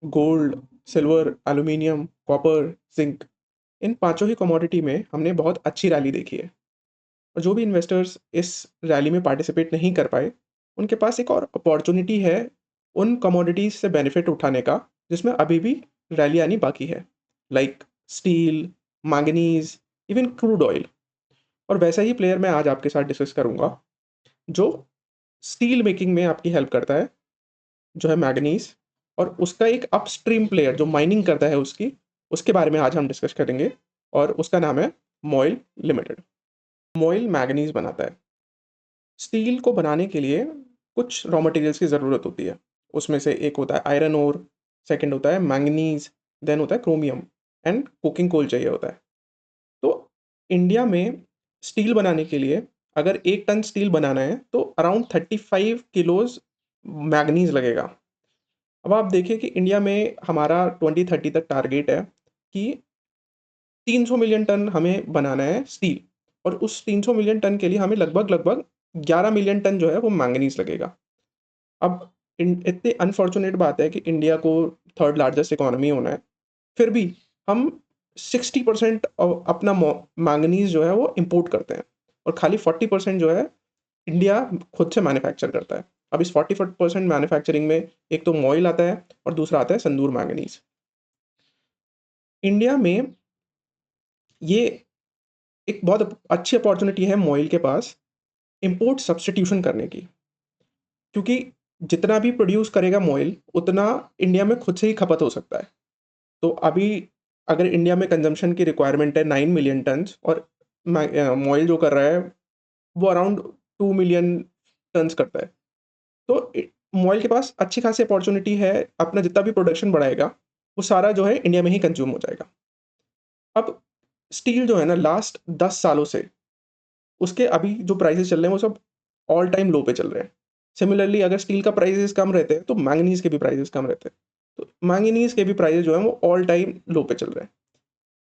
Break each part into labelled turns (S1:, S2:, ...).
S1: Gold, silver, aluminium, copper, zinc, इन पाँचों ही कमोडिटी में हमने बहुत अच्छी रैली देखी है। और जो भी इन्वेस्टर्स इस रैली में पार्टिसिपेट नहीं कर पाए, उनके पास एक और अपॉर्च्युनिटी है उन कमोडिटीज़ से बेनिफिट उठाने का, जिसमें अभी भी रैली आनी बाकी है, like steel, manganese, even crude oil. और वैसा ही प्लेयर मैं आज आपके साथ डिस्कस करूँगा, जो स्टील मेकिंग में आपकी हेल्प करता है, जो है मैंगनीज़। और उसका एक अपस्ट्रीम प्लेयर जो माइनिंग करता है उसके बारे में आज हम डिस्कस करेंगे, और उसका नाम है मॉइल लिमिटेड। मॉइल मैंगनीज़ बनाता है। स्टील को बनाने के लिए कुछ रॉ मटेरियल्स की ज़रूरत होती है। उसमें से एक होता है आयरन ओर, सेकंड होता है मैंगनीज़, देन होता है क्रोमियम, एंड कोकिंग कोल चाहिए होता है। तो इंडिया में स्टील बनाने के लिए अगर 1 टन स्टील बनाना है तो अराउंड 35 किलोज़ मैंगनीज़ लगेगा। अब आप देखिए कि इंडिया में हमारा 2030 तक टारगेट है कि 300 मिलियन टन हमें बनाना है स्टील, और उस 300 मिलियन टन के लिए हमें लगभग 11 मिलियन टन जो है वो मैंगनीज़ लगेगा। अब इतनी अनफॉर्चुनेट बात है कि इंडिया को थर्ड लार्जेस्ट इकोनॉमी होना है, फिर भी हम 60% अपना मैंगनीज जो है वो इंपोर्ट करते हैं, और खाली 40% जो है इंडिया खुद से मैन्युफैक्चर करता है। अब इस 40% मैन्युफैक्चरिंग में एक तो मॉइल आता है और दूसरा आता है संदूर मैंगनीज। इंडिया में ये एक बहुत अच्छी अपॉर्चुनिटी है मॉइल के पास इंपोर्ट सब्सटीट्यूशन करने की, क्योंकि जितना भी प्रोड्यूस करेगा मॉइल उतना इंडिया में खुद से ही खपत हो सकता है। तो अभी अगर इंडिया में कंजम्पशन की रिक्वायरमेंट है 9 मिलियन टन्स, और मॉइल जो कर रहा है वो अराउंड 2 मिलियन टन्स करता है। तो मॉइल के पास अच्छी खासी अपॉर्चुनिटी है, अपना जितना भी प्रोडक्शन बढ़ाएगा वो सारा जो है इंडिया में ही कंज्यूम हो जाएगा। अब स्टील जो है ना, लास्ट 10 सालों से उसके अभी जो प्राइसेस चल रहे हैं वो सब ऑल टाइम लो पे चल रहे हैं। सिमिलरली अगर स्टील का प्राइसेस कम रहते हैं तो मैंगनीज के भी प्राइसेस कम रहते हैं। तो मैंगनीज के भी प्राइसेस जो है वो ऑल टाइम लो पे चल रहे हैं।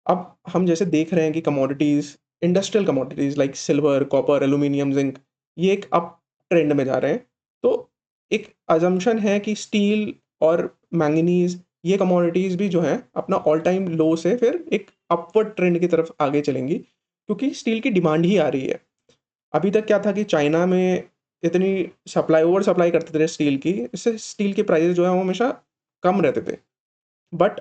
S1: अब हम जैसे देख रहे हैं कि commodities, industrial commodities like silver, copper, aluminium, zinc, ये एक अप ट्रेंड में जा रहे हैं। तो एक अजम्पशन है कि स्टील और मैंगनीज़, ये कमोडिटीज़ भी जो हैं अपना ऑल टाइम लो से फिर एक अपवर्ड ट्रेंड की तरफ आगे चलेंगी, क्योंकि स्टील की डिमांड ही आ रही है। अभी तक क्या था कि चाइना में इतनी ओवर सप्लाई करते थे स्टील की, इससे स्टील के प्राइसेस जो हैं वो हमेशा कम रहते थे। बट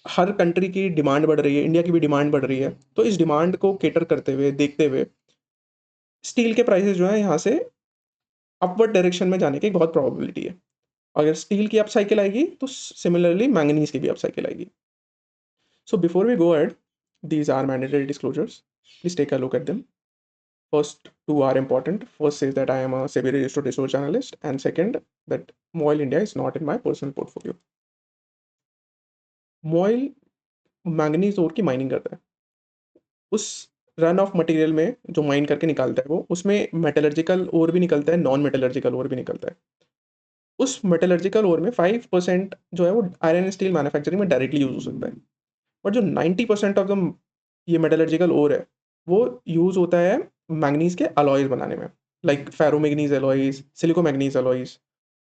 S1: हर कंट्री की डिमांड बढ़ रही है, इंडिया की भी डिमांड बढ़ रही है, तो इस डिमांड को कैटर करते हुए, देखते हुए स्टील के प्राइसेस जो है यहाँ से अपवर्ड डायरेक्शन में जाने की बहुत प्रोबेबिलिटी है। अगर स्टील की अप साइकिल आएगी तो सिमिलरली मैंगनीज की भी अप साइकिल आएगी। So before we go ahead, these are mandatory disclosures, please take a look at them. First two are important. First says that I am a SEBI registered research analyst, and second that Moil India is not in my personal portfolio. Moil manganese ore की mining करता है। उस run of material में जो mine करके निकालता है वो, उसमें मेटलर्जिकल ओर भी निकलता है, नॉन मेटलर्जिकल ओर भी निकलता है। उस मेटलर्जिकल ओर में 5% जो है वो आयरन एंड स्टील मैन्युफैक्चरिंग में डायरेक्टली यूज हो सकता है। और जो 90% ऑफ द ये मेटलर्जिकल ओर है वो यूज होता है मैंगनीज के अलॉयज बनाने में, लाइक फेरोमैग्नीज अलॉयज, सिलिकोमैग्नीज अलॉयज।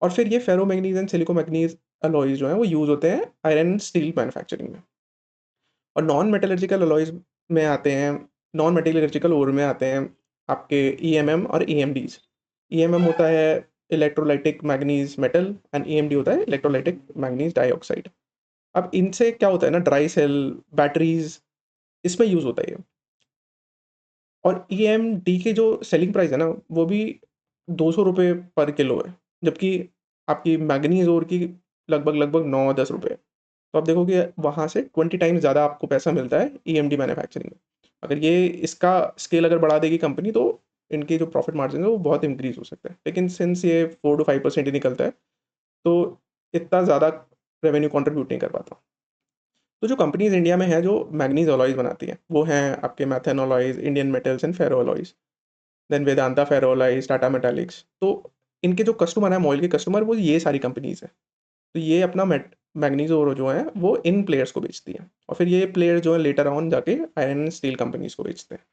S1: और फिर ये फेरोमैग्नीज एंड सिलिकोमैग्नीज अलॉयज जो है वो यूज होते हैं आयरन एंड स्टील मैन्युफैक्चरिंग में। और नॉन मेटलर्जिकल अलॉयज में आते हैं, नॉन मेटलर्जिकल ओर में आते हैं आपके ईएमएम और ईएमडीज। ईएमएम होता है electrolytic manganese metal, and EMD होता है इलेक्ट्रोलाइटिक मैग्नीज डाइऑक्साइड। अब इनसे क्या होता है ना, ड्राई सेल, बैटरीज, इसमें यूज होता है ये। और ईएमडी की जो सेलिंग प्राइस है ना वो भी 200 रुपये पर किलो है, जबकि आपकी मैग्नीज ओर की लगभग 9-10 रुपये। तो आप देखोगे वहाँ से 20 टाइम्स ज़्यादा आपको पैसा मिलता है ईएमडी मैन्युफैक्चरिंग में। अगर ये इसका स्केल अगर बढ़ा देगी कंपनी तो इनके जो प्रॉफिट मार्जिन है वो बहुत इंक्रीज हो सकता है, लेकिन सिंस ये 4 to 5% ही निकलता है तो इतना ज़्यादा रेवेन्यू कंट्रीब्यूट नहीं कर पाता। तो जो कंपनीज इंडिया में है जो मैग्नीज अलॉयज बनाती हैं वो हैं आपके Maithan Alloys, Indian Metals and Ferro Alloys, then Vedanta Ferro Alloys, Tata Metaliks. तो इनके जो कस्टमर है, मॉइल के कस्टमर, वो ये सारी कंपनीज हैं। तो ये अपना मैग्नीज और जो है वो इन प्लेयर्स को बेचती हैं, और फिर ये प्लेयर जो है लेटर ऑन जाके आयरन एंड स्टील कंपनीज को बेचते हैं।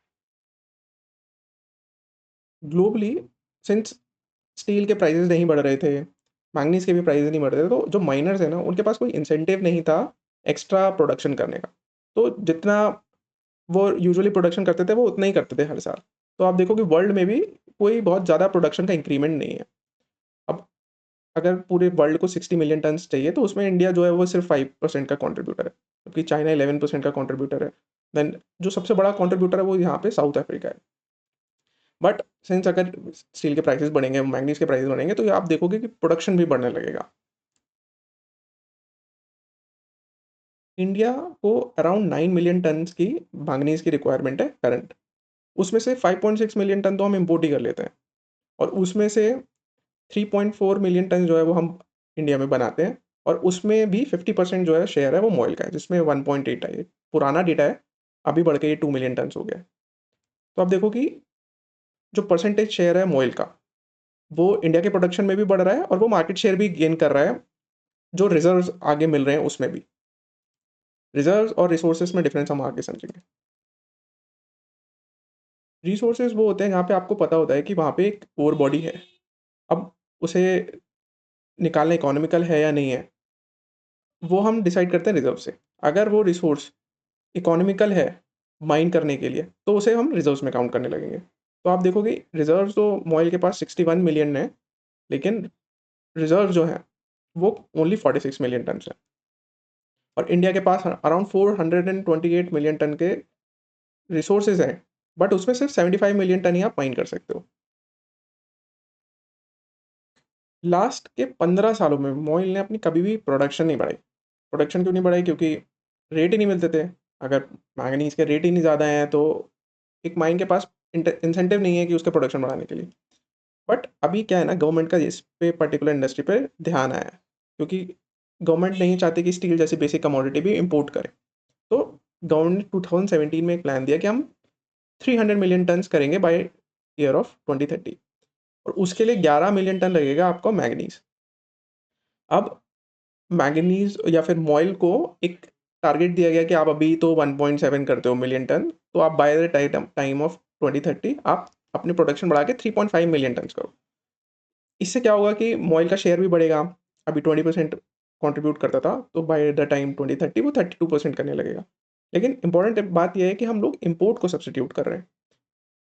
S1: ग्लोबली सिंस स्टील के प्राइसेस नहीं बढ़ रहे थे, मैंगनीज़ के भी प्राइस नहीं बढ़ते थे, तो जो माइनर्स हैं ना, उनके पास कोई इंसेंटिव नहीं था एक्स्ट्रा प्रोडक्शन करने का। तो जितना वो यूजुअली प्रोडक्शन करते थे, वो उतना ही करते थे हर साल। तो आप देखो कि वर्ल्ड में भी कोई बहुत ज़्यादा प्रोडक्शन का इंक्रीमेंट नहीं है। अब अगर पूरे वर्ल्ड को 60 मिलियन टन्स चाहिए, तो उसमें इंडिया जो है वो सिर्फ 5% का कंट्रीब्यूटर है, जबकि चाइना 11% का कंट्रीब्यूटर है। देन जो सबसे बड़ा कंट्रीब्यूटर है वो यहाँ पे साउथ अफ्रीका है। बट सिंस अगर स्टील के प्राइसेस बढ़ेंगे, मैंगनीज के प्राइसेस बढ़ेंगे, तो ये आप देखोगे कि प्रोडक्शन भी बढ़ने लगेगा। इंडिया को अराउंड 9 मिलियन टन्स की मैंगनीज की रिक्वायरमेंट है करंट। उसमें से 5.6 मिलियन टन तो हम इम्पोर्ट ही कर लेते हैं, और उसमें से 3.4 मिलियन टन जो है वो हम इंडिया में बनाते हैं, और उसमें भी 50% जो है शेयर है वो मॉइल का है, जिसमें 1.8 है। ये पुराना डेटा है, अभी बढ़ के ये 2 मिलियन टन हो गया है। तो आप देखो कि जो परसेंटेज शेयर है मॉइल का, वो इंडिया के प्रोडक्शन में भी बढ़ रहा है, और वो मार्केट शेयर भी गेन कर रहा है, जो रिजर्व्स आगे मिल रहे हैं उसमें भी। रिजर्व्स और रिसोर्सेज में डिफरेंस हम आगे समझेंगे। रिसोर्सेज वो होते हैं जहाँ पे आपको पता होता है कि वहाँ पे एक ओर बॉडी है। अब उसे निकालना इकोनॉमिकल है या नहीं है, वो हम डिसाइड करते हैं रिजर्व से। अगर वो रिसोर्स इकोनॉमिकल है माइन करने के लिए, तो उसे हम रिजर्व्स में काउंट करने लगेंगे। तो आप देखोगे रिजर्व्स तो मॉइल के पास 61 मिलियन है, लेकिन रिजर्व जो है वो ओनली 46 मिलियन टन है, और इंडिया के पास अराउंड 428 मिलियन टन के रिसोर्सेज हैं, बट उसमें सिर्फ 75 मिलियन टन ही आप माइन कर सकते हो। लास्ट के 15 सालों में मॉइल ने अपनी कभी भी प्रोडक्शन नहीं बढ़ाई। प्रोडक्शन क्यों नहीं बढ़ाई? क्योंकि रेट ही नहीं मिलते थे। अगर मैंगनीज के रेट ही नहीं ज़्यादा हैं, तो एक माइन के पास इंसेंटिव नहीं है कि उसका प्रोडक्शन बढ़ाने के लिए। बट अभी क्या है ना, गवर्नमेंट का इस पे पर्टिकुलर इंडस्ट्री पे ध्यान आया है, क्योंकि गवर्नमेंट नहीं चाहती कि स्टील जैसी बेसिक कमोडिटी भी इंपोर्ट करे। तो गवर्नमेंट ने 2017 में एक प्लान दिया कि हम 300 मिलियन टन्स करेंगे बाय ईयर ऑफ 2030, और उसके लिए 11 मिलियन टन लगेगा आपको मैंगनीज। अब मैंगनीज या फिर मॉइल को एक टारगेट दिया गया कि आप अभी तो 1.7 करते हो मिलियन टन, तो आप बाय द टाइम ऑफ 2030 आप अपनी प्रोडक्शन बढ़ा के 3.5 मिलियन टन करो। इससे क्या होगा कि मॉइल का शेयर भी बढ़ेगा। अभी 20% कंट्रीब्यूट करता था, तो बाय द टाइम 2030 वो 32% करने लगेगा। लेकिन इंपॉर्टेंट बात यह है कि हम लोग इंपोर्ट को सब्सिट्यूट कर रहे हैं।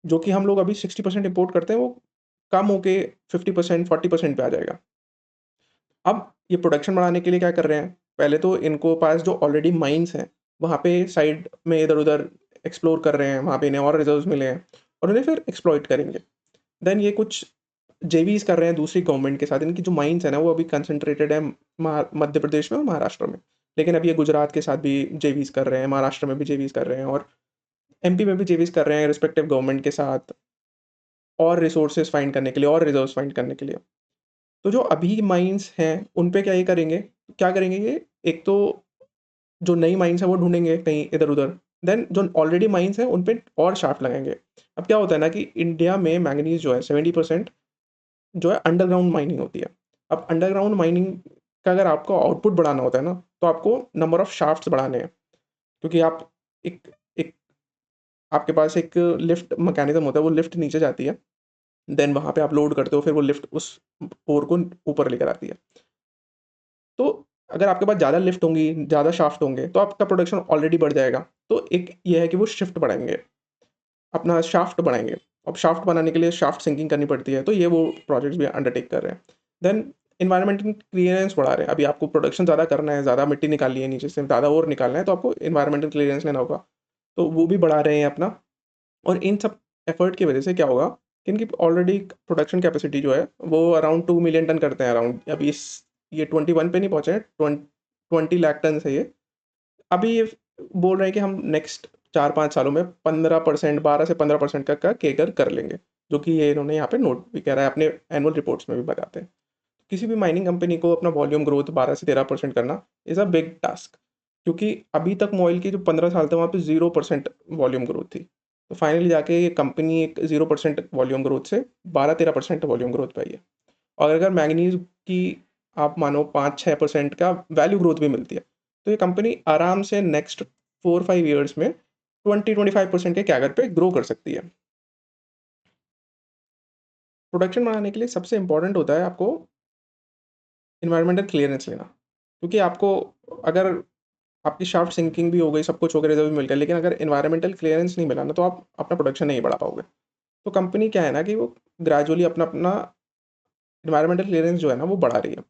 S1: जो कि हम लोग अभी 60% इंपोर्ट करते हैं, वो कम होके 50% 40% पे आ जाएगा। अब ये प्रोडक्शन बढ़ाने के लिए क्या कर रहे हैं, पहले तो इनको पास जो ऑलरेडी माइंस हैं, वहाँ पे साइड में इधर-उधर एक्सप्लोर कर रहे हैं, वहाँ पे इन्हें और रिजर्व्स मिले हैं, और उन्हें फिर एक्सप्लॉइट करेंगे। देन ये कुछ जेवीज़ कर रहे हैं दूसरी गवर्नमेंट के साथ। इनकी जो माइंस है ना, वो अभी कंसंट्रेटेड है मध्य प्रदेश में और महाराष्ट्र में। लेकिन अभी ये गुजरात के साथ भी जेवीज़ कर रहे हैं, महाराष्ट्र में भी जेवीज़ कर रहे हैं, और एमपी में भी जेवीज़ कर रहे हैं रिस्पेक्टिव गवर्नमेंट के साथ, और रिसोर्सेज फाइंड करने के लिए और रिजर्व्स फाइंड करने के लिए। तो जो अभी माइंस हैं, उन पे क्या ये करेंगे, क्या करेंगे ये, एक तो जो नई माइंस हैं वो ढूँढेंगे कहीं इधर-उधर, देन जो ऑलरेडी माइंस हैं उन पे और शाफ्ट लगाएँगे। अब क्या होता है ना कि इंडिया में मैंगनीज़ जो है 70% जो है अंडरग्राउंड माइनिंग होती है। अब अंडरग्राउंड माइनिंग का अगर आपको आउटपुट बढ़ाना होता है ना, तो आपको नंबर ऑफ शाफ्ट्स बढ़ाने हैं। क्योंकि आप एक एक आपके पास एक लिफ्ट मैकेनिज़्म होता है, वो लिफ्ट नीचे जाती है, देन वहाँ पे आप लोड करते हो, फिर वो लिफ्ट उस ओर को ऊपर लेकर आती है। तो अगर आपके पास ज़्यादा लिफ्ट होंगी, ज़्यादा शाफ्ट होंगे, तो आपका प्रोडक्शन ऑलरेडी बढ़ जाएगा। तो एक ये है कि वो शिफ्ट बढ़ाएँगे, अपना शाफ्ट बढ़ाएँगे। अब शाफ्ट बनाने के लिए शाफ्ट सिंकिंग करनी पड़ती है, तो ये वो प्रोजेक्ट्स भी अंडरटेक कर रहे हैं। देन एनवायरमेंटल क्लीयरेंस बढ़ा रहे हैं। अभी आपको प्रोडक्शन ज़्यादा करना है, ज़्यादा मिट्टी निकालनी है नीचे से, ज़्यादा और निकालना है, तो आपको एनवायरमेंटल क्लीयरेंस लेना होगा। तो वो भी बढ़ा रहे हैं अपना, और इन सब एफर्ट की वजह से क्या होगा कि इनकी ऑलरेडी प्रोडक्शन कैपेसिटी जो है वो अराउंड 2 मिलियन टन करते हैं अराउंड। अभी इस ये 21 पे नहीं पहुँचे हैं, 20 लाख टन है ये। अभी ये बोल रहे हैं कि हम नेक्स्ट 4-5 सालों में 15%, 12 से 15% का केगर कर लेंगे, जो कि ये इन्होंने यहाँ पे नोट भी करा है, अपने एनुअल रिपोर्ट्स में भी बताते हैं। किसी भी माइनिंग कंपनी को अपना वॉल्यूम ग्रोथ 12 से 13% करना इज़ अ बिग टास्क, क्योंकि अभी तक मॉइल की जो 15 साल थे वहाँ पे 0% वॉल्यूम ग्रोथ थी। तो फाइनली जाके ये कंपनी एक 0% वॉल्यूम ग्रोथ से 12-13% वॉल्यूम ग्रोथ पे आई है। और अगर मैंगनीज़ की आप मानो 5-6% का वैल्यू ग्रोथ भी मिलती है, तो ये कंपनी आराम से नेक्स्ट 4-5 ईयर्स में 20-25% के कैगर पे ग्रो कर सकती है। प्रोडक्शन बढ़ाने के लिए सबसे इम्पोर्टेंट होता है आपको एनवायरमेंटल क्लियरेंस लेना, क्योंकि आपको अगर आपकी शाफ्ट सिंकिंग भी हो गई, सब कुछ हो गया, रिजर्व भी मिल गया, लेकिन अगर एनवायरमेंटल क्लियरेंस नहीं मिला ना, तो आप अपना प्रोडक्शन नहीं बढ़ा पाओगे। तो कंपनी क्या है ना कि वो ग्रेजुअली अपना अपना एनवायरमेंटल क्लियरेंस जो है ना वो बढ़ा रही है।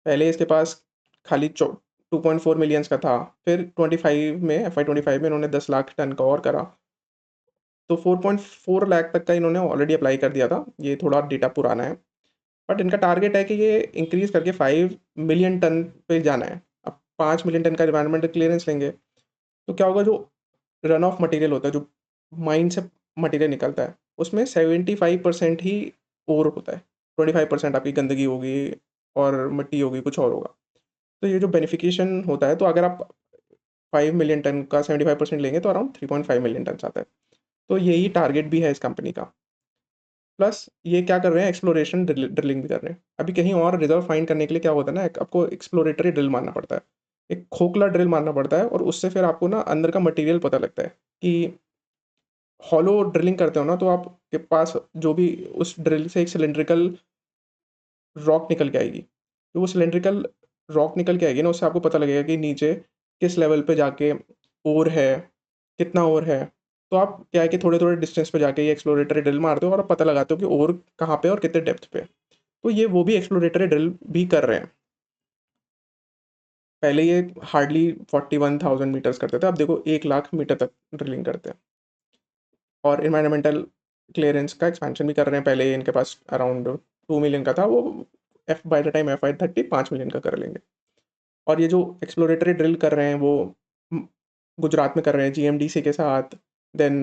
S1: पहले इसके पास खाली 2.4 मिलियंस का था, फिर 25 में FY 25 में इन्होंने 10 लाख टन का और करा, तो 4.4 लाख तक का इन्होंने ऑलरेडी अप्लाई कर दिया था। ये थोड़ा डेटा पुराना है, बट इनका टारगेट है कि ये इंक्रीज़ करके 5 मिलियन टन पे जाना है। अब 5 मिलियन टन का एनवायरमेंटल क्लियरेंस लेंगे, तो क्या होगा, जो रन ऑफ मटेरियल होता है, जो माइन से मटेरियल निकलता है, उसमें 75% ही ओर होता है, 25% आपकी गंदगी होगी और मिट्टी होगी, कुछ और होगा। तो ये जो बेनिफिकेशन होता है, तो अगर आप 5 मिलियन टन का 75% लेंगे तो अराउंड 3.5 मिलियन टन आता है। तो यही टारगेट भी है इस कंपनी का। प्लस ये क्या कर रहे हैं, एक्सप्लोरेशन ड्रिलिंग भी कर रहे हैं। अभी कहीं और रिजर्व फाइंड करने के लिए क्या होता है ना, आपको एक्सप्लोरेटरी ड्रिल मारना पड़ता है, एक खोखला ड्रिल मारना पड़ता है, और उससे फिर आपको ना अंदर का मटेरियल पता लगता है कि हॉलो ड्रिलिंग करते हो ना, तो आपके पास जो भी उस ड्रिल से एक सिलेंड्रिकल रॉक निकल के आएगी। तो वो सिलेंड्रिकल रॉक निकल के आएगी ना, उससे आपको पता लगेगा कि नीचे किस लेवल पे जाके ओर है, कितना ओर है। तो आप क्या है कि थोड़े-थोड़े डिस्टेंस पे जाके ये एक्सप्लोरेटरी ड्रिल मारते हो और आप पता लगाते हो कि ओर कहाँ पे है और कितने डेप्थ पे है। तो ये वो भी एक्सप्लोरेटरी ड्रिल भी कर रहे हैं। पहले ये हार्डली 41,000 मीटर्स करते थे, अब देखो 1 लाख मीटर तक ड्रिलिंग करते हैं। और एनवायरमेंटल क्लियरेंस का एक्सपेंशन भी कर रहे हैं। पहले इनके पास अराउंड 2 मिलियन का था, वो F by the time FY 30 5 million का कर लेंगे। और ये जो एक्सप्लोरेटरी ड्रिल कर रहे हैं वो म, गुजरात में कर रहे हैं GMDC के साथ, देन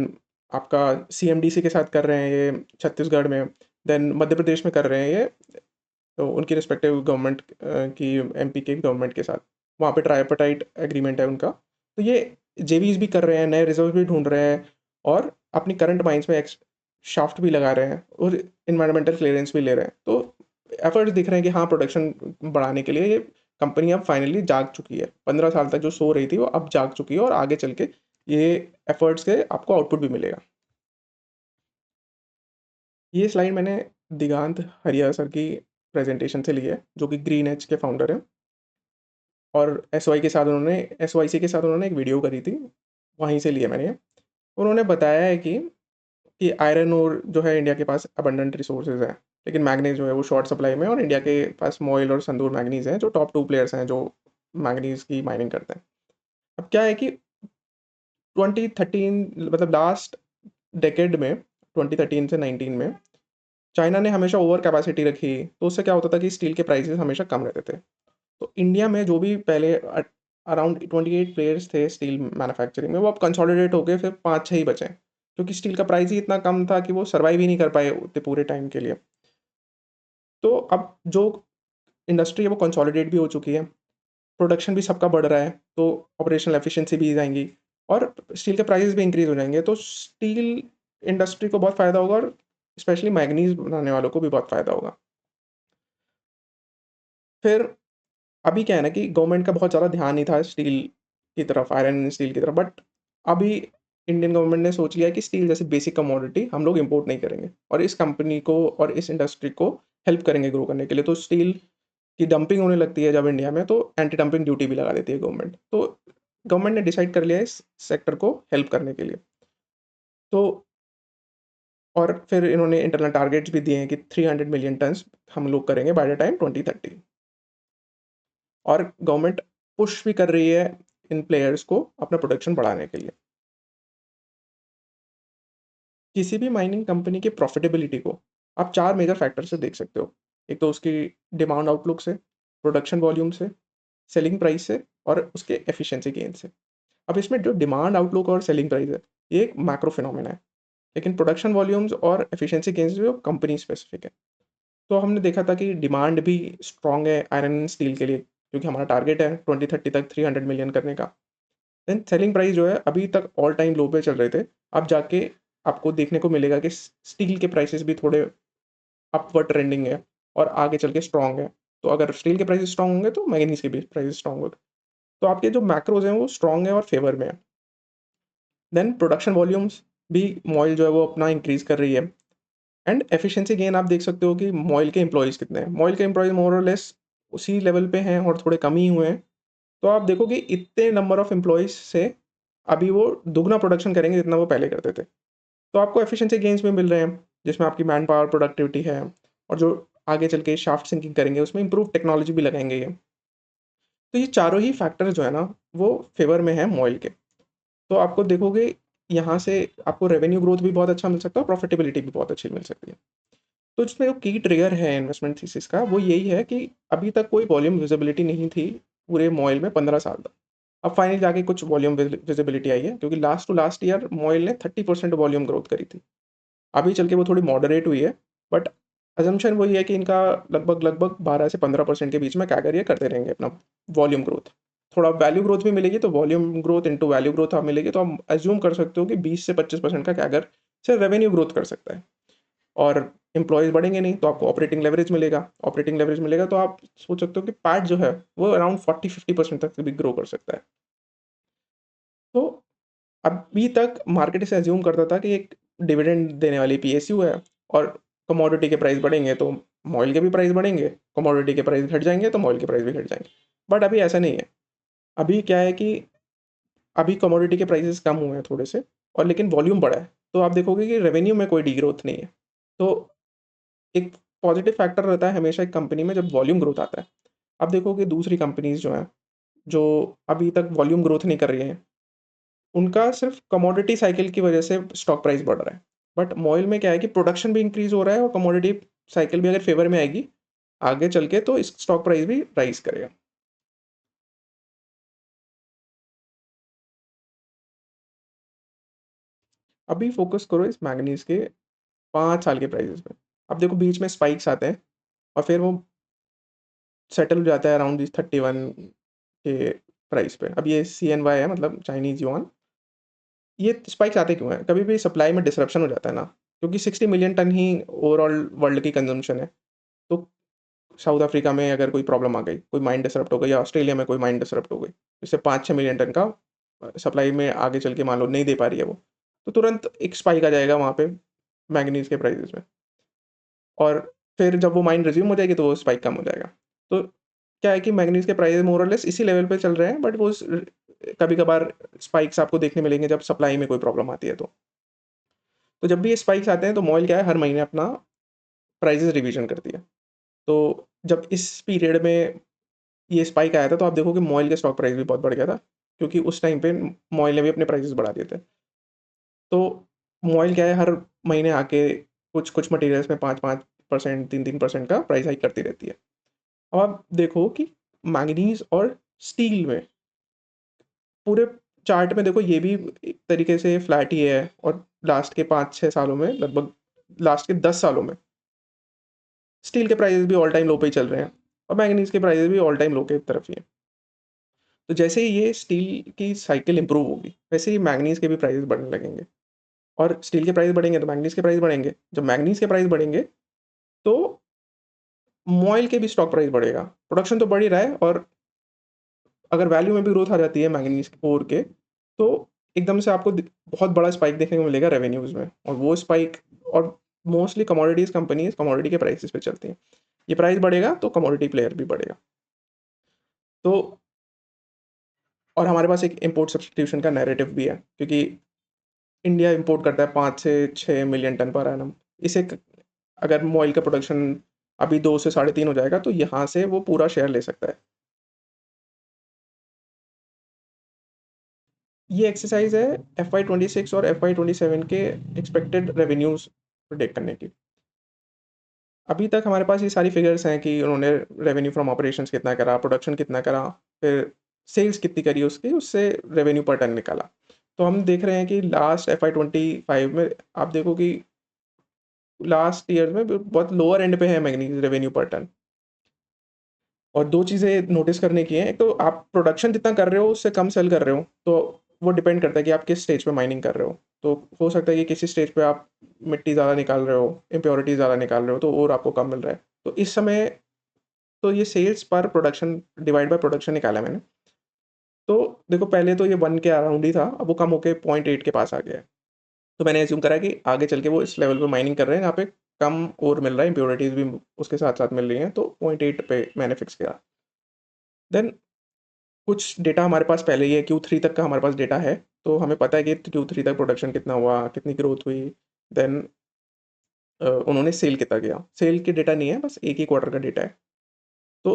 S1: आपका CMDC के साथ कर रहे हैं ये छत्तीसगढ़ में, देन मध्य प्रदेश में कर रहे हैं ये, तो उनकी रिस्पेक्टिव गवर्नमेंट की MP के गवर्नमेंट के साथ, वहाँ पे ट्राइपार्टाइट एग्रीमेंट है उनका। तो ये JVs भी कर रहे हैं, नए रिजर्व भी ढूंढ रहे हैं, और अपनी करंट माइंस में शाफ्ट भी लगा रहे हैं, और इन्वायरमेंटल क्लियरेंस भी ले रहे हैं। तो एफर्ट्स दिख रहे हैं कि हाँ, प्रोडक्शन बढ़ाने के लिए ये कंपनी अब फाइनली जाग चुकी है। 15 साल तक जो सो रही थी वो अब जाग चुकी है, और आगे चल के ये एफर्ट्स के आपको आउटपुट भी मिलेगा। ये स्लाइड मैंने दिगांत हरिया सर की प्रेजेंटेशन से ली है, जो कि ग्रीन एज के फाउंडर हैं। और SYC के साथ उन्होंने एक वीडियो करी थी, वहीं से लिया मैंने ये। उन्होंने बताया है कि आयरन ओर जो है इंडिया के पास अबंडेंट रिसोर्सेज है, लेकिन मैग्नीज जो है वो शॉर्ट सप्लाई में है, और इंडिया के पास मोइल और संदूर मैग्नीज हैं, जो टॉप 2 प्लेयर्स हैं जो मैग्नीज की माइनिंग करते हैं। अब क्या है कि 2013, मतलब लास्ट डेकेड में, 2013 से 19 में चाइना ने हमेशा ओवर कैपेसिटी रखी, तो उससे क्या होता था कि स्टील के प्राइसेस हमेशा कम रहते थे। तो इंडिया में जो भी पहले अराउंड 28 प्लेयर्स थे स्टील मैन्युफैक्चरिंग में, वो अब कंसोलिडेट होके फिर 5-6 ही बचे, क्योंकि स्टील का प्राइस ही इतना कम था कि वो सर्वाइव ही नहीं कर पाए उतने पूरे टाइम के लिए। तो अब जो इंडस्ट्री है वो कंसोलिडेट भी हो चुकी है, प्रोडक्शन भी सबका बढ़ रहा है, तो ऑपरेशनल एफिशिएंसी भी जाएंगी, और स्टील के प्राइसेस भी इंक्रीज हो जाएंगे, तो स्टील इंडस्ट्री को बहुत फ़ायदा होगा, और स्पेशली मैग्नीज बनाने वालों को भी बहुत फ़ायदा होगा। फिर अभी क्या है ना कि गवर्नमेंट का बहुत ज़्यादा ध्यान नहीं था स्टील की तरफ, आयरन एंड स्टील की तरफ, बट अभी इंडियन गवर्नमेंट ने सोच लिया है कि स्टील जैसी बेसिक कमोडिटी हम लोग इंपोर्ट नहीं करेंगे, और इस कंपनी को और इस इंडस्ट्री को हेल्प करेंगे ग्रो करने के लिए। तो स्टील की डंपिंग होने लगती है जब इंडिया में, तो एंटी डंपिंग ड्यूटी भी लगा देती है गवर्नमेंट। तो गवर्नमेंट ने डिसाइड कर लिया है इस सेक्टर को हेल्प करने के लिए। तो और फिर इन्होंने इंटरनल टारगेट्स भी दिए हैं कि 300 मिलियन टन्स हम लोग करेंगे बाय द टाइम 2030। और गवर्नमेंट पुश भी कर रही है इन प्लेयर्स को अपना प्रोडक्शन बढ़ाने के लिए। किसी भी माइनिंग कंपनी की प्रॉफिटेबिलिटी को आप 4 मेजर फैक्टर से देख सकते हो। एक तो उसकी डिमांड आउटलुक से, प्रोडक्शन वॉल्यूम से, सेलिंग प्राइस से, और उसके एफिशिएंसी गेन से। अब इसमें जो डिमांड आउटलुक और सेलिंग प्राइस है, ये एक मैक्रो फिनोमेना है, लेकिन प्रोडक्शन वॉल्यूम्स और एफिशिएंसी गेन्स जो कंपनी स्पेसिफिक है। तो हमने देखा था कि डिमांड भी स्ट्रॉन्ग है आयरन एंड स्टील के लिए, क्योंकि हमारा टारगेट है 2030 तक 300 मिलियन करने का। देन सेलिंग प्राइस जो है अभी तक ऑल टाइम लो पे चल रहे थे, अब जाके आपको देखने को मिलेगा कि स्टील के प्राइसेस भी थोड़े अपवर्ड ट्रेंडिंग है, और आगे चल के स्ट्रॉन्ग है। तो अगर स्टील के प्राइसेस स्ट्रॉन्ग होंगे तो मैग्नीज के भी प्राइसेस स्ट्रॉन्ग होंगे। तो आपके जो मैक्रोज हैं वो स्ट्रॉन्ग है और फेवर में है। देन प्रोडक्शन वॉल्यूम्स भी मॉइल जो है वो अपना इंक्रीज कर रही है। एंड एफिशिएंसी गेन आप देख सकते हो कि मॉइल के एम्प्लॉयज़ कितने हैं। मॉइल के एम्प्लॉयज़ मोर और लेस उसी लेवल पे हैं और थोड़े कम ही हुए हैं, तो आप देखोगे इतने नंबर ऑफ एम्प्लॉइज़ से अभी वो दुगना प्रोडक्शन करेंगे जितना वो पहले करते थे। तो आपको एफिशिएंसी गेन्स भी मिल रहे हैं, जिसमें आपकी मैन पावर प्रोडक्टिविटी है और जो आगे चल के शाफ्ट सिंकिंग करेंगे उसमें इम्प्रूव टेक्नोलॉजी भी लगाएँगे ये। तो ये चारों ही फैक्टर जो है ना, वो फ़ेवर में है मॉइल के। तो आपको देखोगे यहाँ से आपको रेवेन्यू ग्रोथ भी बहुत अच्छा मिल सकता है और प्रॉफिटेबिलिटी भी बहुत अच्छी मिल सकती है। तो इसमें जो की ट्रिगर है इन्वेस्टमेंट थीसिस का वो यही है कि अभी तक कोई वॉल्यूम विजिबिलिटी नहीं थी पूरे मॉइल में 15 साल तक। अब फाइनली जाके कुछ वॉल्यूम विजिबिलिटी आई है क्योंकि last to last year MOIL ने 30% वॉल्यूम ग्रोथ करी थी। अभी चल के वो थोड़ी मॉडरेट हुई है, बट असम्पशन वही है कि इनका लगभग 12 से 15% के बीच में कैगर ये करते रहेंगे अपना वॉल्यूम ग्रोथ। थोड़ा वैल्यू ग्रोथ भी मिलेगी तो volume growth into value growth आप मिलेगी तो आप अज़्यूम कर सकते हो कि 20 से 25% का कैगर से रेवेन्यू ग्रोथ कर सकता है। और एम्प्लॉइज़ बढ़ेंगे नहीं तो आपको ऑपरेटिंग लेवरेज मिलेगा तो आप सोच सकते हो कि पैट जो है वो अराउंड 40-50% तक भी ग्रो कर सकता है। तो अभी तक मार्केट इसे अज़्यूम करता था कि एक डिविडेंड देने वाली पीएसयू है और कमोडिटी के प्राइस बढ़ेंगे तो मॉइल के भी प्राइस बढ़ेंगे, कमोडिटी के प्राइस घट जाएँगे तो मॉइल के प्राइस भी घट जाएँगे। बट अभी ऐसा नहीं है। अभी क्या है कि अभी कमोडिटी के प्राइसेस कम हुए हैं थोड़े से और लेकिन वॉल्यूम बढ़ा है। तो आप देखोगे कि रेवेन्यू में कोई डीग्रोथ नहीं है। तो एक पॉजिटिव फैक्टर रहता है हमेशा एक कंपनी में जब वॉल्यूम ग्रोथ आता है। आप देखोगे दूसरी कंपनीज़ जो हैं, जो अभी तक वॉल्यूम ग्रोथ नहीं कर रही हैं, उनका सिर्फ़ कमोडिटी साइकिल की वजह से स्टॉक प्राइस बढ़ रहा है। बट मॉइल में क्या है कि प्रोडक्शन भी इंक्रीज़ हो रहा है और कमोडिटी साइकिल भी अगर फ़ेवर में आएगी, आगे चल के तो इस स्टॉक प्राइस भी राइज़ करेगा। अभी फ़ोकस करो इस मैंगनीज़ के 5 साल के प्राइसेज़ पे। अब देखो बीच में स्पाइक्स आते हैं और फिर वो सेटल हो जाता है अराउंड दिस 31 के प्राइस पे। अब ये सीएनवाई है मतलब चाइनीज़ युआन। ये स्पाइक्स आते क्यों हैं? कभी भी सप्लाई में डिसरप्शन हो जाता है ना, क्योंकि 60 मिलियन टन ही ओवरऑल वर्ल्ड की कंज़म्पशन है। तो साउथ अफ्रीका में अगर कोई प्रॉब्लम आ गई, कोई माइन डिसरप्ट हो गई या ऑस्ट्रेलिया में कोई माइन डिसरप्ट हो गई, इससे 5-6 मिलियन टन का सप्लाई में आगे चल के मान लो नहीं दे पा रही है वो, तो तुरंत एक स्पाइक आ जाएगा वहाँ पे मैंगनीज़ के प्राइसेज़ में और फिर जब वो माइन रिज़्यूम हो जाएगी तो वो स्पाइक कम हो जाएगा। तो क्या है कि मैंगनीज़ के प्राइसेज़ मोर और लेस इसी लेवल पे चल रहे हैं बट वो कभी-कभार स्पाइक्स आपको देखने मिलेंगे जब सप्लाई में कोई प्रॉब्लम आती है तो। तो जब भी ये स्पाइक्स आते हैं तो मॉइल क्या है हर महीने अपना प्राइसेज़ रिवीजन करती है। तो जब इस पीरियड में ये स्पाइक आया था तो आप देखोगे मॉइल के स्टॉक प्राइस भी बहुत बढ़ गया था, क्योंकि उस टाइम पे मॉइल ने भी अपने प्राइसेज़ बढ़ा दिए थे। तो मॉइल क्या है हर महीने आके कुछ-कुछ मटेरियल्स में 5-5% 3-3% का प्राइस हाइक करती रहती है। अब आप देखो कि मैंगनीज़ और स्टील में पूरे चार्ट में देखो ये भी एक तरीके से फ्लैट ही है और लास्ट के 5-6 सालों में लगभग लास्ट के 10 सालों में स्टील के प्राइसेज़ भी ऑल टाइम लो पे ही चल रहे हैं और मैंगनीज़ के प्राइसेज़ भी ऑल टाइम लो की तरफ ही हैं। तो जैसे ही ये स्टील की साइकिल इम्प्रूव होगी, वैसे ही मैंगनीज़ के भी प्राइसेज़ बढ़ने लगेंगे और स्टील के प्राइस बढ़ेंगे तो मैंगनीज़ के प्राइस बढ़ेंगे। जब मैंगनीज़ के प्राइस बढ़ेंगे, तो मॉइल के भी स्टॉक प्राइस बढ़ेगा। प्रोडक्शन तो बढ़ ही रहा है और अगर वैल्यू में भी ग्रोथ आ जाती है मैंगनीज़ ओर के, तो एकदम से आपको बहुत बड़ा स्पाइक देखने को मिलेगा रेवेन्यूज़ में और वो स्पाइक और मोस्टली कंपनीज़ कमोडिटी के प्राइसेज़ पे चलती हैं। ये प्राइस बढ़ेगा तो कमोडिटी प्लेयर भी बढ़ेगा। तो और हमारे पास एक इम्पोर्ट सब्स्टिट्यूशन का नैरेटिव भी है क्योंकि इंडिया इम्पोर्ट करता है 5 से 6 मिलियन टन पर एनम। इसे क अगर मॉइल का प्रोडक्शन अभी 2 से साढ़े 3 हो जाएगा तो यहाँ से वो पूरा शेयर ले सकता है। ये एक्सरसाइज़ है एफवाई 26 और एफवाई 27 के एक्सपेक्टेड रेवेन्यूज़ प्रिडिक्ट करने की। अभी तक हमारे पास ये सारी फिगर्स हैं कि उन्होंने रेवेन्यू फ्रॉम ऑपरेशंस कितना करा, प्रोडक्शन कितना करा, फिर सेल्स कितनी करी उसकी, उससे रेवेन्यू पर टन निकाला। तो हम देख रहे हैं कि लास्ट एफवाई 25 में आप देखो कि लास्ट ईयर में बहुत लोअर एंड पे है मैंगनीज़ रेवेन्यू पर टन। और 2 चीज़ें नोटिस करने की हैं, एक तो आप प्रोडक्शन जितना कर रहे हो उससे कम सेल कर रहे हो, तो वो डिपेंड करता है कि आप किस स्टेज पे माइनिंग कर रहे हो। तो हो सकता है कि किसी स्टेज पे आप मिट्टी ज़्यादा निकाल रहे हो, इम्प्योरिटी ज़्यादा निकाल रहे हो, तो और आपको कम मिल रहा है। तो इस समय तो ये सेल्स पर प्रोडक्शन डिवाइड बाय प्रोडक्शन निकाला है मैंने। तो देखो पहले तो ये 1 के अराउंड ही था, अब वो कम होके 0.8 के पास आ गया है। तो मैंने अज़्यूम करा कि आगे चल के वो इस लेवल पे माइनिंग कर रहे हैं, जहाँ पे कम और मिल रहा है, इम्प्योरिटीज़ भी उसके साथ-साथ मिल रही हैं, तो 0.8 पे मैंने फिक्स किया। देन कुछ डेटा हमारे पास पहले ही है, Q3 तक का हमारे पास डेटा है, तो हमें पता है कि Q3 तक प्रोडक्शन कितना हुआ, कितनी ग्रोथ हुई। देन उन्होंने सेल कितना किया। सेल के डेटा नहीं है, बस एक ही क्वार्टर का डेटा है। तो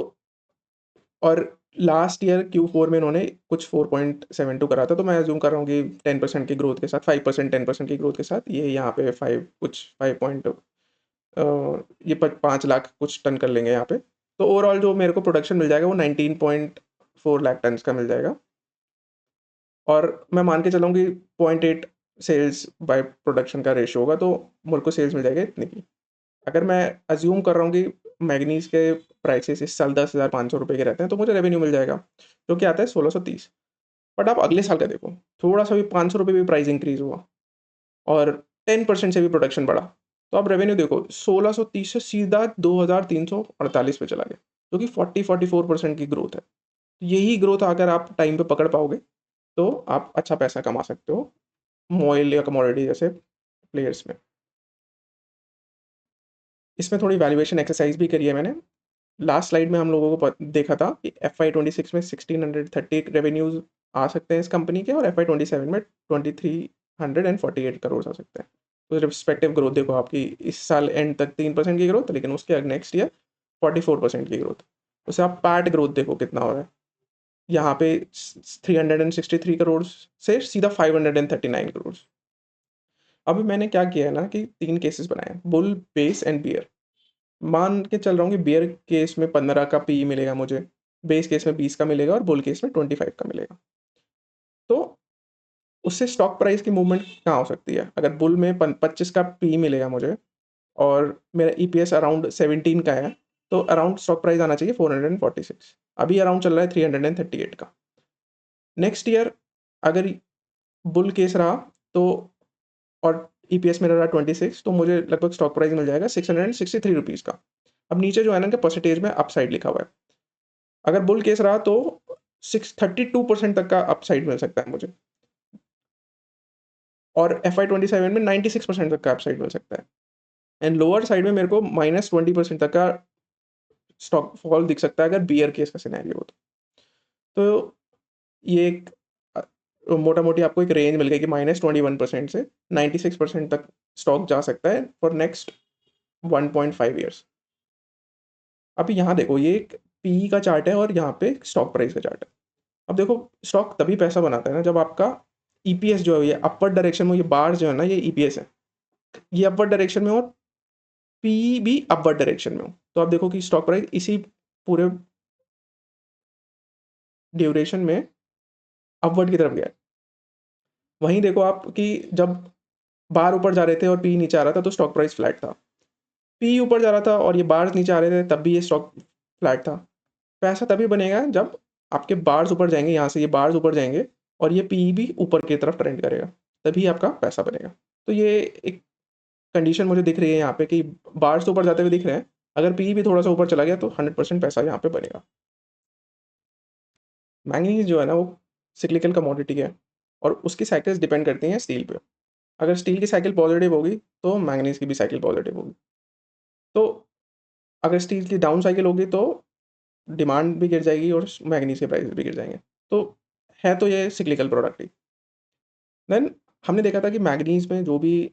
S1: और लास्ट ईयर Q4 में इन्होंने कुछ 4.72 करा था, तो मैं अज़्यूम कर रहा हूँ कि 10% की ग्रोथ के साथ, 5% 10% की ग्रोथ के साथ ये यहाँ पे 5 कुछ 5 पॉइंट ये प 5 लाख कुछ टन कर लेंगे यहाँ पे। तो ओवरऑल जो मेरे को प्रोडक्शन मिल जाएगा वो 19.4 लाख टन्स का मिल जाएगा। और मैं मान के चला हूँ कि 0.8 सेल्स बाय प्रोडक्शन का रेशियो होगा, तो मेरे को सेल्स मिल जाएगा इतने की। अगर मैं अज़्यूम कर रहा हूँ कि मैंगनीज़ के प्राइसेज़ इस साल ₹10,500 के रहते हैं, तो मुझे रेवेन्यू मिल जाएगा, जो कि आता है 1630। बट आप अगले साल का देखो, थोड़ा-सा भी ₹500 भी प्राइस इंक्रीज़ हुआ और 10% से भी प्रोडक्शन बढ़ा, तो आप रेवेन्यू देखो 1630 से सीधा 2348 पे चला गया, जो कि 40-44% की ग्रोथ है। यही ग्रोथ अगर आप टाइम पे पकड़ पाओगे, तो आप अच्छा पैसा कमा सकते हो, ऑयल या कमोडिटी जैसे प्लेयर्स में। इसमें थोड़ी वैल्यूएशन एक्सरसाइज़ भी करी है मैंने। लास्ट स्लाइड में हम लोगों को देखा था कि एफवाई 26 में 1630 रेवेन्यूज आ सकते हैं इस कंपनी के, और एफवाई 27 में 2348 करोड़ आ सकते हैं। तो रिस्पेक्टिव ग्रोथ देखो आपकी, इस साल एंड तक 3% की ग्रोथ, लेकिन उसके नेक्स्ट ईयर 44% की ग्रोथ। उससे आप पैट ग्रोथ देखो कितना हो रहा है, यहाँ पे 363 करोड़ से सीधा 539 करोड़। अभी मैंने क्या किया है ना कि 3 केसेस बनाए हैं, बुल, बेस एंड बियर। मान के चल रहा हूँ कि बियर केस में 15 का पी मिलेगा मुझे, बेस केस में 20 का मिलेगा और बुल केस में 25 का मिलेगा। तो उससे स्टॉक प्राइस की मूवमेंट कहाँ हो सकती है? अगर बुल में 25 का पी मिलेगा मुझे और मेरा ईपीएस अराउंड 17 का है, तो अराउंड स्टॉक प्राइस आना चाहिए 446। अभी अराउंड चल रहा है 338 का। नेक्स्ट ईयर अगर बुल केस रहा तो, और ईपीएस मेरा रहा 26, तो मुझे लगभग स्टॉक प्राइस मिल जाएगा 663 रुपीज़ का। अब नीचे जो है ना इनका परसेंटेज में अपसाइड लिखा हुआ है। अगर बुल केस रहा तो 632% तक का अपसाइड मिल सकता है मुझे, और एफआई 27 में 96% तक का अपसाइड मिल सकता है। एंड लोअर साइड में मेरे को -20% तक का स्टॉक फॉल दिख सकता है अगर बियर केस का सिनेरियो हो तो ये एक मोटा-मोटी आपको एक रेंज मिल गई कि -21% से 96% तक स्टॉक जा सकता है फॉर नेक्स्ट 1.5 ईयर्स। अभी यहाँ देखो, ये एक पीई का चार्ट है और यहाँ पे स्टॉक प्राइस का चार्ट है। अब देखो, स्टॉक तभी पैसा बनाता है ना जब आपका ईपीएस जो है ये अपवर्ड डायरेक्शन में, ये बार जो है ना ये ईपीएस है, ये अपवर्ड डायरेक्शन में, और पीई भी अपवर्ड डायरेक्शन में हो, तो आप देखो कि स्टॉक प्राइस इसी पूरे ड्यूरेशन में अपवर्ड की तरफ गया है। वहीं देखो आप कि जब बार ऊपर जा रहे थे और पी नीचे आ रहा था तो स्टॉक प्राइस फ्लैट था। पी ऊपर जा रहा था और ये बार्स नीचे आ रहे थे तब भी ये स्टॉक फ्लैट था। पैसा तभी बनेगा जब आपके बार्स ऊपर जाएँगे, यहाँ से ये बार्स ऊपर जाएँगे और ये पी भी ऊपर की तरफ ट्रेंड करेगा, तभी आपका पैसा बनेगा। तो ये एक कंडीशन मुझे दिख रही है यहाँ पे कि बार्स तो ऊपर जाते हुए दिख रहे हैं, अगर पी भी थोड़ा-सा ऊपर चला गया तो 100% पैसा यहाँ पे बनेगा। मैंगनीज़ जो है ना वो सिक्लिकल कमोडिटी है और उसकी साइकिल्स डिपेंड करती हैं स्टील पे। अगर स्टील की साइकिल पॉजिटिव होगी तो मैंगनीज़ की भी साइकिल पॉजिटिव होगी। तो अगर स्टील की डाउन साइकिल होगी तो डिमांड भी गिर जाएगी और मैंगनीज़ के प्राइसेस भी गिर जाएँगे। तो है तो ये सिक्लिकल प्रोडक्ट ही। देन हमने देखा था कि मैंगनीज़ में जो भी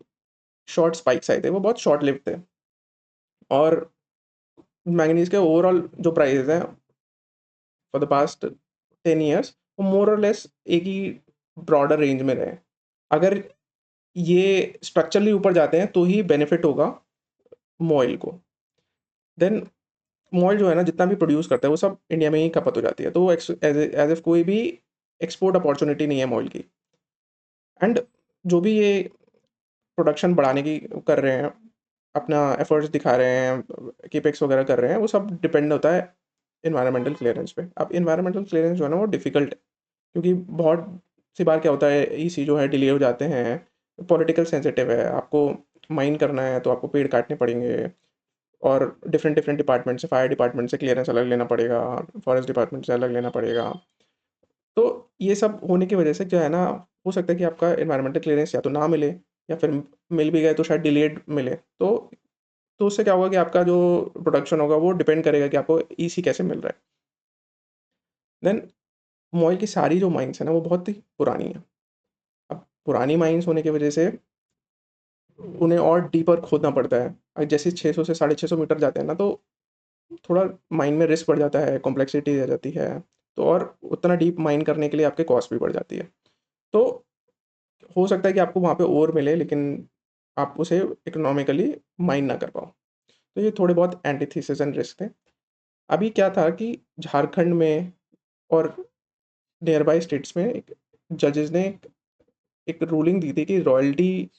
S1: शॉर्ट स्पाइक्स आए थे वो बहुत शॉर्ट लिव्ड थे, और मैंगनीज़ के ओवरऑल जो प्राइसेस हैं फॉर द पास्ट 10 ईयर्स वो मोर और लेस एक ही ब्रॉडर रेंज में रहे। अगर ये स्ट्रक्चरली ऊपर जाते हैं तो ही बेनिफिट होगा मोइल को। देन मोइल जो है ना जितना भी प्रोड्यूस करता है वो सब इंडिया में ही खपत हो जाती है, तो वो एज इफ कोई भी एक्सपोर्ट अपॉर्चुनिटी नहीं है मोइल की। एंड जो भी ये प्रोडक्शन बढ़ाने की कर रहे हैं, अपना एफर्ट्स दिखा रहे हैं, केपेक्स वगैरह कर रहे हैं, वो सब डिपेंड होता है एनवायरमेंटल क्लियरेंस पे। अब एनवायरमेंटल क्लियरेंस जो है ना वो डिफ़िकल्ट है, क्योंकि बहुत सी बार क्या होता है ईसी जो है डिले हो जाते हैं, पॉलिटिकल सेंसिटिव है, आपको माइन करना है तो आपको पेड़ काटने पड़ेंगे, और डिफरेंट डिफरेंट डिपार्टमेंट से, फायर डिपार्टमेंट से क्लियरेंस अलग लेना पड़ेगा, फॉरेस्ट डिपार्टमेंट से अलग लेना पड़ेगा। तो ये सब होने की वजह से जो है ना, हो सकता है कि आपका एनवायरमेंटल क्लियरेंस या तो ना मिले, या फिर मिल भी गए तो शायद डिलेड मिले। तो तो उससे क्या होगा कि आपका जो प्रोडक्शन होगा वो डिपेंड करेगा कि आपको ईसी कैसे मिल रहा है। देन मोइल की सारी जो माइन्स है ना वो बहुत ही पुरानी है। अब पुरानी माइन्स होने की वजह से उन्हें और डीपर खोदना पड़ता है। जैसे 600 से 650 मीटर जाते हैं ना, तो थोड़ा माइन में रिस्क बढ़ जाता है, कॉम्प्लेक्सिटी आ जाती है। तो और उतना डीप माइन करने के लिए आपके कॉस्ट भी बढ़ जाती है। तो हो सकता है कि आपको वहाँ पे ओर मिले, लेकिन आप उसे इकोनॉमिकली माइन ना कर पाओ। तो ये थोड़े बहुत एंटीथेसिस एंड रिस्क थे। अभी क्या था कि झारखंड में और नियर बाय स्टेट्स में एक जजेस ने एक रूलिंग दी थी कि रॉयल्टी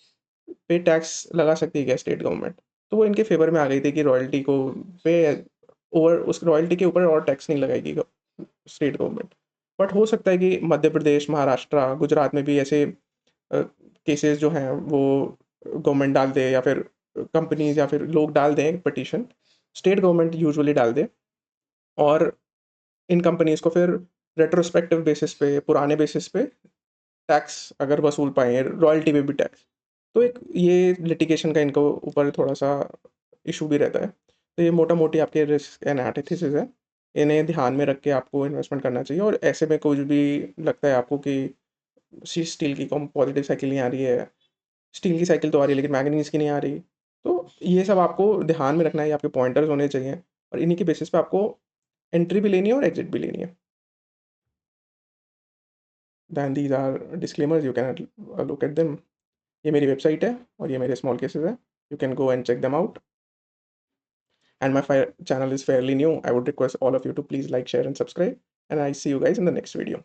S1: पे टैक्स लगा सकती है क्या स्टेट गवर्नमेंट। तो वो इनके फेवर में आ गई थी कि रॉयल्टी को पे ओवर उस रॉयल्टी के ऊपर और टैक्स नहीं लगाएगी स्टेट गवर्नमेंट। बट हो सकता है कि मध्य प्रदेश, महाराष्ट्र, गुजरात में भी ऐसे केसेस जो हैं वो गवर्नमेंट डाल दे, या फिर कंपनीज या फिर लोग डाल दें पिटीशन। स्टेट गवर्नमेंट यूजुअली डाल दे, और इन कंपनीज को फिर रेट्रोस्पेक्टिव बेसिस पे, पुराने बेसिस पे टैक्स अगर वसूल पाएँ, रॉयल्टी पे भी टैक्स। तो एक ये लिटिगेशन का इनको ऊपर थोड़ा-सा इश्यू भी रहता है। तो ये मोटा-मोटी आपके रिस्क एंड एनालिसिस है। इन्हें ध्यान में रख के आपको इन्वेस्टमेंट करना चाहिए, और ऐसे में कुछ भी लगता है आपको कि स्टील की पॉजिटिव साइकिल नहीं आ रही है, स्टील की साइकिल तो आ रही है लेकिन मैंगनीज़ की नहीं आ रही। तो ये सब आपको ध्यान में रखना है, ये आपके पॉइंटर्स होने चाहिए, और इन्हीं के बेसिस पे आपको एंट्री भी लेनी है और एग्ज़िट भी लेनी है। Then these are disclaimers, you can look at them. ये मेरी वेबसाइट है और ये मेरे स्मॉल केसेस हैं। You can go and check them out. And my channel is fairly new. I would request all of you to please like, share, and subscribe. And I see you guys in the next video.